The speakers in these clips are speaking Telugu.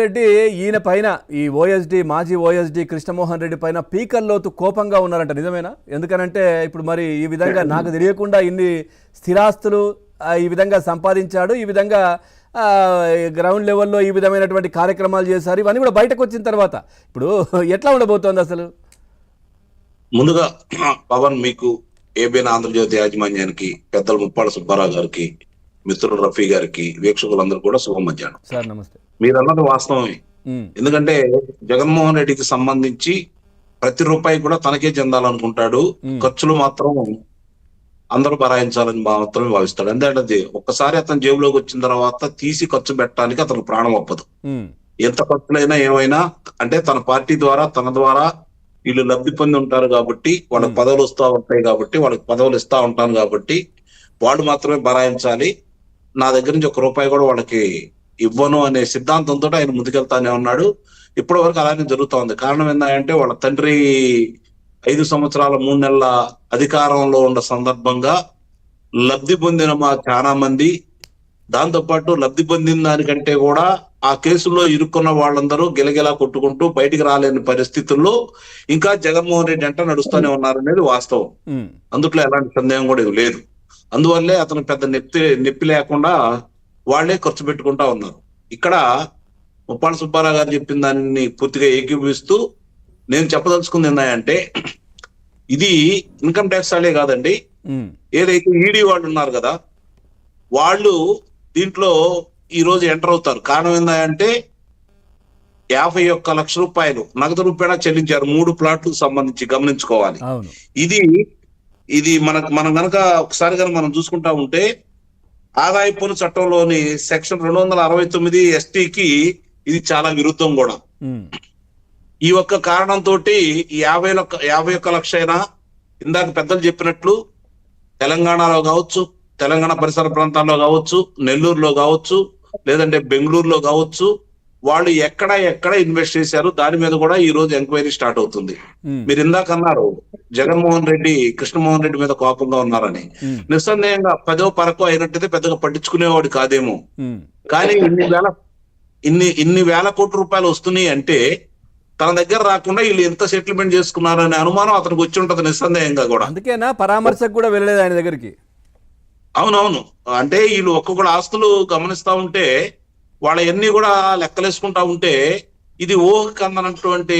రెడ్డి ఈయన పైన ఈ ఓఎస్డి మాజీ ఓఎస్డి కృష్ణమోహన్ రెడ్డి పైన పీకల్లోతు కోపంగా ఉన్నారంట, నిజమేనా? ఎందుకనంటే ఇప్పుడు మరి ఈ విధంగా నాకు తెలియకుండా ఇన్ని స్థిరాస్తులు ఈ విధంగా సంపాదించాడు, ఈ విధంగా గ్రౌండ్ లెవెల్లో ఈ విధమైనటువంటి కార్యక్రమాలు చేశారు, ఇవన్నీ కూడా బయటకు వచ్చిన తర్వాత ఇప్పుడు ఎట్లా ఉండబోతోంది అసలు? ముందుగా పవన్, మీకు ఏబిఎన్ ఆంధ్రజ్యోతి యాజమాన్యానికి, పెద్దలు ముప్పాళ్ళ సుబ్బారావు గారికి, మిత్రులు రఫీ గారికి, వీక్షకులందరూ కూడా శుభ మధ్యాహ్నం. సార్ నమస్తే. మీరు అన్నది వాస్తవమే. ఎందుకంటే జగన్మోహన్ రెడ్డికి సంబంధించి ప్రతి రూపాయి కూడా తనకే చెందాలనుకుంటాడు, ఖర్చులు మాత్రం అందరూ భరాయించాలని మాత్రమే భావిస్తాడు. ఎందుకంటే ఒక్కసారి అతను జేబులోకి వచ్చిన తర్వాత తీసి ఖర్చు పెట్టడానికి అతను ప్రాణం ఒప్పదు. ఎంత ఖర్చులైనా ఏమైనా అంటే తన పార్టీ ద్వారా, తన ద్వారా వీళ్ళు లబ్ధి పొంది ఉంటారు కాబట్టి, వాళ్ళకి పదవులు వస్తూ ఉంటాయి కాబట్టి, వాళ్ళకి పదవులు ఇస్తా ఉంటాను కాబట్టి వాళ్ళు మాత్రమే భరాయించాలి, నా దగ్గర నుంచి ఒక్క రూపాయి కూడా వాళ్ళకి ఇవ్వను అనే సిద్ధాంతంతో ఆయన ముందుకెళ్తానే ఉన్నాడు. ఇప్పటి వరకు అలానే జరుగుతా ఉంది. కారణం ఏంటంటే వాళ్ళ తండ్రి 5 సంవత్సరాల 3 నెలల అధికారంలో ఉన్న సందర్భంగా లబ్ధి పొందిన మా చాలా మంది, దాంతోపాటు లబ్ధి పొందిన దానికంటే కూడా ఆ కేసులో ఇరుక్కున్న వాళ్ళందరూ గిలగిలా కొట్టుకుంటూ బయటికి రాలేని పరిస్థితుల్లో ఇంకా జగన్మోహన్ రెడ్డి అంట నడుస్తూనే ఉన్నారనేది వాస్తవం. అందుట్లో ఎలాంటి సందేహం కూడా లేదు. అందువల్లే అతను పెద్ద నొప్పి లేకుండా వాళ్లే ఖర్చు పెట్టుకుంటా ఉన్నారు. ఇక్కడ ముప్పాళ్ళ సుబ్బారావు గారు చెప్పిన దాన్ని పూర్తిగా ఏకీభవిస్తూ నేను చెప్పదలుచుకుంది ఏంటంటే, ఇది ఇన్కమ్ ట్యాక్స్ వాళ్ళే కాదండి, ఏదైతే ఈడీ వాళ్ళు ఉన్నారు కదా, వాళ్ళు దీంట్లో ఈ రోజు ఎంటర్ అవుతారు. కారణం ఏంటంటే 51 లక్షల రూపాయలు నగదు రూపాయన చెల్లించారు 3 ప్లాట్లకు సంబంధించి. గమనించుకోవాలి. ఇది మనం కనుక ఒకసారి కనుక మనం చూసుకుంటా ఉంటే ఆదాయ పన్ను చట్టంలోని సెక్షన్ 269 ఎస్టీకి ఇది చాలా విరుద్ధం కూడా. ఈ ఒక్క కారణంతో ఈ 51 లక్ష అయినా ఇందాక పెద్దలు చెప్పినట్లు తెలంగాణలో కావచ్చు, తెలంగాణ పరిసర ప్రాంతాల్లో కావచ్చు, నెల్లూరులో కావచ్చు, లేదంటే బెంగళూరులో కావచ్చు, వాళ్ళు ఎక్కడ ఇన్వెస్ట్ చేశారు దాని మీద కూడా ఈ రోజు ఎంక్వైరీ స్టార్ట్ అవుతుంది. మీరు ఇందాక అన్నారు జగన్మోహన్ రెడ్డి కృష్ణమోహన్ రెడ్డి మీద కోపంగా ఉన్నారని. నిస్సందేహంగా 10వ 12వ అయినట్టయితే పెద్దగా పట్టించుకునేవాడు కాదేమో. కానీ ఇన్ని వేల కోట్ల రూపాయలు వస్తున్నాయి అంటే తన దగ్గర రాకుండా వీళ్ళు ఎంత సెటిల్మెంట్ చేసుకున్నారనే అనుమానం అతనికి వచ్చి ఉంటది నిస్సందేహంగా కూడా. అందుకేనా పరామర్శకు కూడా వెళ్ళలేదు ఆయన దగ్గరికి? అవునవును. అంటే వీళ్ళు ఒక్కొక్కడు ఆస్తులు గమనిస్తా ఉంటే వాళ్ళవన్నీ కూడా లెక్కలేసుకుంటా ఉంటే ఇది ఊహకు అందనటువంటి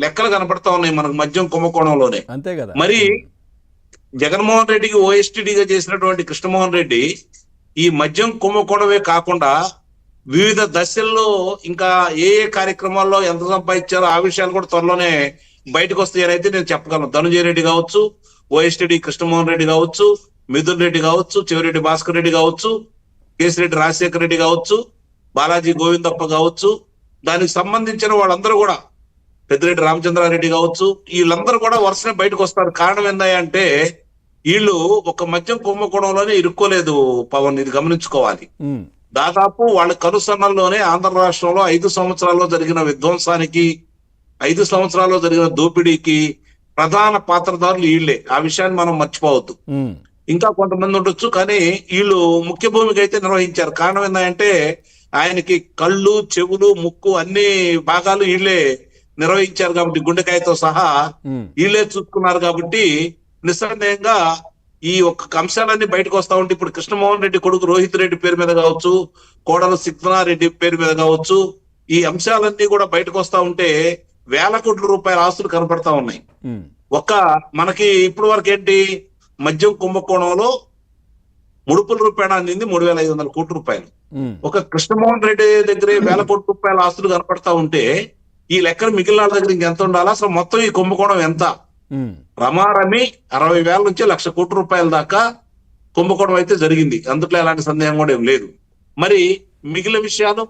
లెక్కలు కనపడతా ఉన్నాయి మనకు మద్యం కుంభకోణంలోనే. అంతే కదా. మరి జగన్మోహన్ రెడ్డికి ఓఎస్టీడీగా చేసినటువంటి కృష్ణమోహన్ రెడ్డి ఈ మద్యం కుంభకోణమే కాకుండా వివిధ దశల్లో ఇంకా ఏ కార్యక్రమాల్లో ఎంత సంపాదించారో ఆ విషయాలు కూడా త్వరలోనే బయటకు వస్తాయని అయితే నేను చెప్పగలను. ధనుంజయ రెడ్డి కావచ్చు, ఓఎస్టీడీ కృష్ణమోహన్ రెడ్డి కావచ్చు, మిథున్ రెడ్డి కావచ్చు, చెవిరెడ్డి భాస్కర్ రెడ్డి కావచ్చు, కేసిరెడ్డి రాజశేఖర రెడ్డి కావచ్చు, బాలాజీ గోవిందప్ప కావచ్చు, దానికి సంబంధించిన వాళ్ళందరూ కూడా, పెద్దిరెడ్డి రామచంద్రారెడ్డి కావచ్చు, వీళ్ళందరూ కూడా వరుసనే బయటకు వస్తారు. కారణం ఏంటంటే వీళ్ళు ఒక మద్యం కుంభకోణంలోనే ఇరుక్కోలేదు పవన్, ఇది గమనించుకోవాలి. దాదాపు వాళ్ళ కనుసన్నల్లోనే ఆంధ్ర రాష్ట్రంలో 5 సంవత్సరాల్లో జరిగిన విధ్వంసానికి, 5 సంవత్సరాల్లో జరిగిన దోపిడీకి ప్రధాన పాత్రధారులు వీళ్లే. ఆ విషయాన్ని మనం మర్చిపోవద్దు. ఇంకా కొంతమంది ఉండొచ్చు, కానీ వీళ్ళు ముఖ్య భూమిక అయితే నిర్వహించారు. కారణం ఏంటంటే ఆయనకి కళ్ళు, చెవులు, ముక్కు అన్ని భాగాలు వీళ్ళే నిర్వహించారు కాబట్టి, గుండెకాయతో సహా వీళ్ళే చూసుకున్నారు కాబట్టి నిస్సందేహంగా ఈ ఒక్క అంశాలన్నీ బయటకు వస్తా ఉంటే ఇప్పుడు కృష్ణమోహన్ రెడ్డి కొడుకు రోహిత్ రెడ్డి పేరు మీద కావచ్చు, కోడలు సిగ్నారెడ్డి పేరు మీద కావచ్చు, ఈ అంశాలన్నీ కూడా బయటకు వస్తా ఉంటే వేల కోట్ల రూపాయల ఆస్తులు కనపడతా ఉన్నాయి. మనకి ఇప్పుడు వరకు ఏంటి, మద్యం కుంభకోణంలో ముడుపుల రూపాయన అందింది 3,500 కోట్ల రూపాయలు. ఒక కృష్ణమోహన్ రెడ్డి దగ్గర వేల కోట్ల రూపాయల ఆస్తులు కనపడతా ఉంటే ఈ లెక్కలు మిగిలిన వాళ్ళ దగ్గర ఇంకెంత ఉండాలా? అసలు మొత్తం ఈ కుంభకోణం ఎంత? రమారమి 60,000 నుంచి 1,00,000 కోట్ల రూపాయల దాకా కుంభకోణం అయితే జరిగింది. అందుట్లో ఎలాంటి సందేహం కూడా ఏం లేదు. మరి మిగిలిన విషయాలు,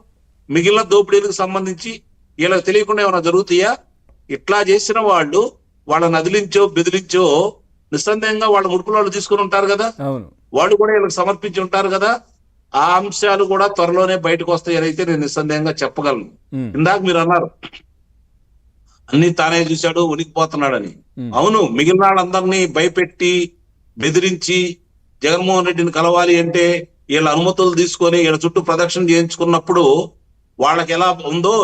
మిగిలిన దోపిడీలకు సంబంధించి వీళ్ళకి తెలియకుండా ఏమైనా జరుగుతాయా? ఇట్లా చేసిన వాళ్ళు వాళ్ళని అదిలించో బెదిరించో నిస్సందేహంగా వాళ్ళ ముడుపులు వాళ్ళు తీసుకుని ఉంటారు కదా, వాళ్ళు కూడా వీళ్ళకి సమర్పించి ఉంటారు కదా. ఆ అంశాలు కూడా త్వరలోనే బయటకు వస్తాయని అయితే నేను నిస్సందేహంగా చెప్పగలను. ఇందాక మీరు అన్నారు అన్ని తానే చూశాడు, ఉనికిపోతున్నాడని. అవును, మిగిలిన వాళ్ళందరినీ భయపెట్టి బెదిరించి జగన్మోహన్ రెడ్డిని కలవాలి అంటే వీళ్ళ అనుమతులు తీసుకొని వీళ్ళ చుట్టూ ప్రదక్షిణ చేయించుకున్నప్పుడు వాళ్ళకి ఎలా ఉందో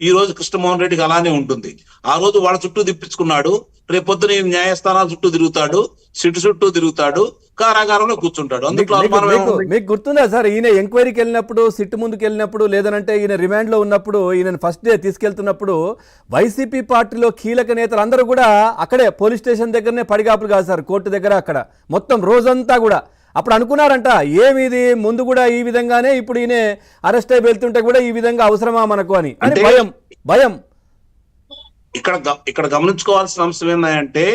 ఈ రోజు కృష్ణమోహన్ రెడ్డికి అలానే ఉంటుంది. ఆ రోజు వాళ్ళ చుట్టూ తిప్పించుకున్నాడు, రేపొద్దున ఈ న్యాయస్థానాల చుట్టూ తిరుగుతాడు, సిట్టు చుట్టూ తిరుగుతాడు, కారాగారంలో కూర్చుంటాడు. అందులో అనుమానం ఏముంది? మీకు గుర్తుందా సార్, ఈయన ఎంక్వైరీకి వెళ్ళినప్పుడు, సిట్ ముందుకు వెళ్ళినప్పుడు, లేదనంటే ఈయన రిమాండ్ లో ఉన్నప్పుడు, ఈయన ఫస్ట్ డే తీసుకెళ్తున్నప్పుడు వైసీపీ పార్టీలో కీలక నేతలు అందరూ కూడా అక్కడే పోలీస్ స్టేషన్ దగ్గరనే పడిగాపులు కాదు సార్, కోర్టు దగ్గర అక్కడ మొత్తం రోజంతా కూడా. అప్పుడు అనుకున్నారంట, ఏమిది ముందు కూడా ఈ విధంగానే, ఇప్పుడు ఈయన అరెస్ట్ అయి వెళ్తుంటే కూడా ఈ విధంగా అవసరమా మనకు అని అంటే భయం. ఇక్కడ గమనించుకోవాల్సిన అంశం ఏంటంటే,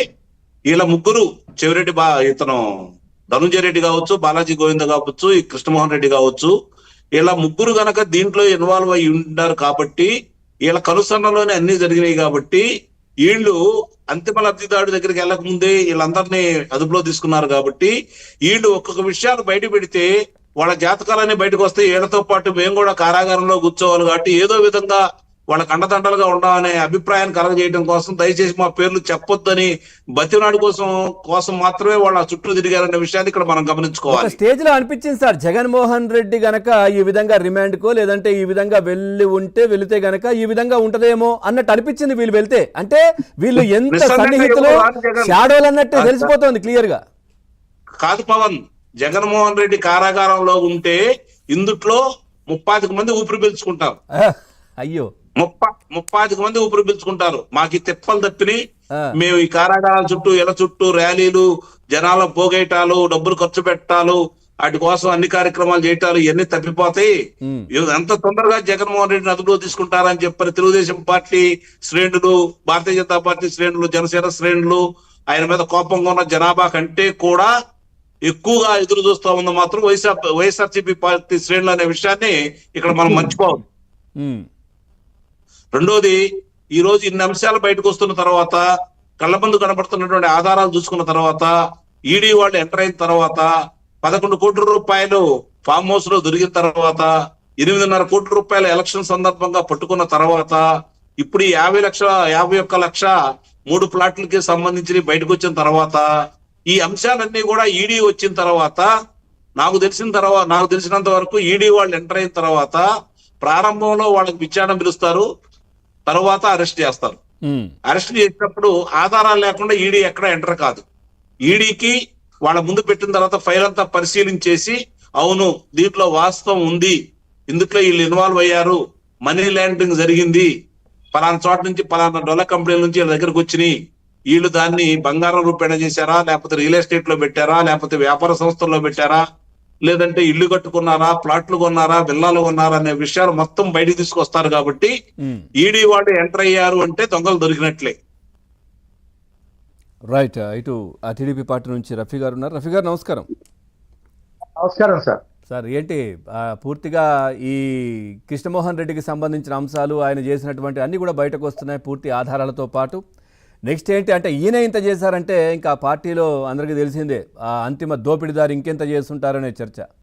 వీళ్ళ ముగ్గురు ఇతను ధనుంజయ రెడ్డి కావచ్చు, బాలాజీ గోవింద కావచ్చు, ఈ కృష్ణమోహన్ రెడ్డి కావచ్చు, వీళ్ళ ముగ్గురు గనక దీంట్లో ఇన్వాల్వ్ అయి ఉన్నారు కాబట్టి, వీళ్ళ కనుసన్నలోనే అన్ని జరిగినాయి కాబట్టి, వీళ్ళు అంతిమ లబ్ధిదారుడి దగ్గరికి వెళ్ళక ముందే వీళ్ళందరినీ అదుపులో తీసుకున్నారు కాబట్టి, వీళ్ళు ఒక్కొక్క విషయాలు బయట పెడితే వాళ్ళ జాతకాలన్నీ బయటకు వస్తే వీళ్ళతో పాటు మేము కూడా కారాగారంలో కూర్చోవాలి కాబట్టి ఏదో విధంగా వాళ్ళకి అండదండలుగా ఉండాలనే అభిప్రాయాన్ని కలగజేయడం కోసం దయచేసి మా పేర్లు చెప్పొద్దని బతినాడు కోసం మాత్రమే వాళ్ళ చుట్టూ తిరిగారనే విషయాన్ని ఇక్కడ మనం గమనించుకోవాలి. స్టేజ్ లో అనిపించింది సార్, జగన్మోహన్ రెడ్డి గనక ఈ విధంగా రిమాండ్ కో లేదంటే ఈ విధంగా వెళితే గనక ఈ విధంగా ఉంటదేమో అన్నట్టు అనిపించింది. వీళ్ళు వెళ్తే అంటే వీళ్ళు ఎంత సన్నిహితులు, షాడోలు అన్నట్టు తెలిసిపోతుంది క్లియర్ గా. కాదు పవన్, జగన్మోహన్ రెడ్డి కారాగారంలో ఉంటే ఇందుట్లో 30 మంది ఊపిరి పీల్చుకుంటారు. అయ్యో, 30 మంది ఊపిరి పీల్చుకుంటారు. మాకు తిప్పలు తప్పిని మేము ఈ కారాగారాల చుట్టూ ఇళ్ల చుట్టూ ర్యాలీలు, జనాల పోగేయటాలు, డబ్బులు ఖర్చు పెట్టాలు, వాటి కోసం అన్ని కార్యక్రమాలు చేయటాలు ఇవన్నీ తప్పిపోతాయి. ఎంత తొందరగా జగన్మోహన్ రెడ్డిని అదుపులో తీసుకుంటారని చెప్పని తెలుగుదేశం పార్టీ శ్రేణులు, భారతీయ జనతా పార్టీ శ్రేణులు, జనసేన శ్రేణులు, ఆయన మీద కోపంగా ఉన్న జనాభా కంటే కూడా ఎక్కువగా ఎదురు చూస్తా ఉంది మాత్రం వైఎస్ఆర్సీపీ పార్టీ శ్రేణులు అనే విషయాన్ని ఇక్కడ మనం మర్చిపోవాలి. రెండోది, ఈ రోజు ఇన్ని అంశాలు బయటకు వస్తున్న తర్వాత, కళ్ళ ముందు కనబడుతున్నటువంటి ఆధారాలు చూసుకున్న తర్వాత, ఈడీ వాళ్ళు ఎంటర్ అయిన తర్వాత, 11 కోట్ల రూపాయలు ఫామ్ హౌస్ లో దొరికిన తర్వాత, 8.5 కోట్ల రూపాయల ఎలక్షన్ సందర్భంగా పట్టుకున్న తర్వాత, ఇప్పుడు ఈ 51 లక్ష 3 ప్లాట్లకి సంబంధించి బయటకు వచ్చిన తర్వాత, ఈ అంశాలన్నీ కూడా ఈడీ వచ్చిన తర్వాత, నాకు తెలిసినంత వరకు ఈడీ వాళ్ళు ఎంటర్ అయిన తర్వాత ప్రారంభంలో వాళ్ళకి విచారణ పిలుస్తారు, తర్వాత అరెస్ట్ చేస్తారు. అరెస్ట్ చేసినప్పుడు ఆధారాలు లేకుండా ఈడీ ఎక్కడ ఎంటర్ కాదు. ఈడీకి వాళ్ళ ముందు పెట్టిన తర్వాత ఫైల్ అంతా పరిశీలించేసి, అవును దీంట్లో వాస్తవం ఉంది, ఇందులో వీళ్ళు ఇన్వాల్వ్ అయ్యారు, మనీ లాండరింగ్ జరిగింది, పలానా చోట నుంచి పలానా డొల్ల కంపెనీల నుంచి వీళ్ళ దగ్గరకు వచ్చినాయి, వీళ్ళు దాన్ని బంగారం రూపేణ చేశారా, లేకపోతే రియల్ ఎస్టేట్ లో పెట్టారా, లేకపోతే వ్యాపార సంస్థల్లో పెట్టారా, లేదంటే ఇల్లు కట్టుకున్నారా, ప్లాట్లు కొన్నారా, విల్లాలు కొన్నారా అనే విషయాలు మొత్తం బయటికి తీసుకొస్తారు. కాబట్టి ఈడీ వాళ్ళు ఎంటర్ అయ్యారు అంటే దొంగలు దొరికినట్లే. రైట్. ఇటు టీడీపీ పార్టీ నుంచి రఫీ గారు ఉన్నారు. రఫీ గారు నమస్కారం. నమస్కారం సార్. సార్ ఏంటి పూర్తిగా ఈ కృష్ణమోహన్ రెడ్డికి సంబంధించిన అంశాలు, ఆయన చేసినటువంటి అన్ని కూడా బయటకు వస్తున్నాయి పూర్తి ఆధారాలతో పాటు. నెక్స్ట్ ఏంటి అంటే, ఈయన ఇంత చేశారంటే ఇంకా పార్టీలో అందరికీ తెలిసిందే, ఆ అంతిమ దోపిడీదారు ఇంకెంత చేస్తుంటారనే చర్చ.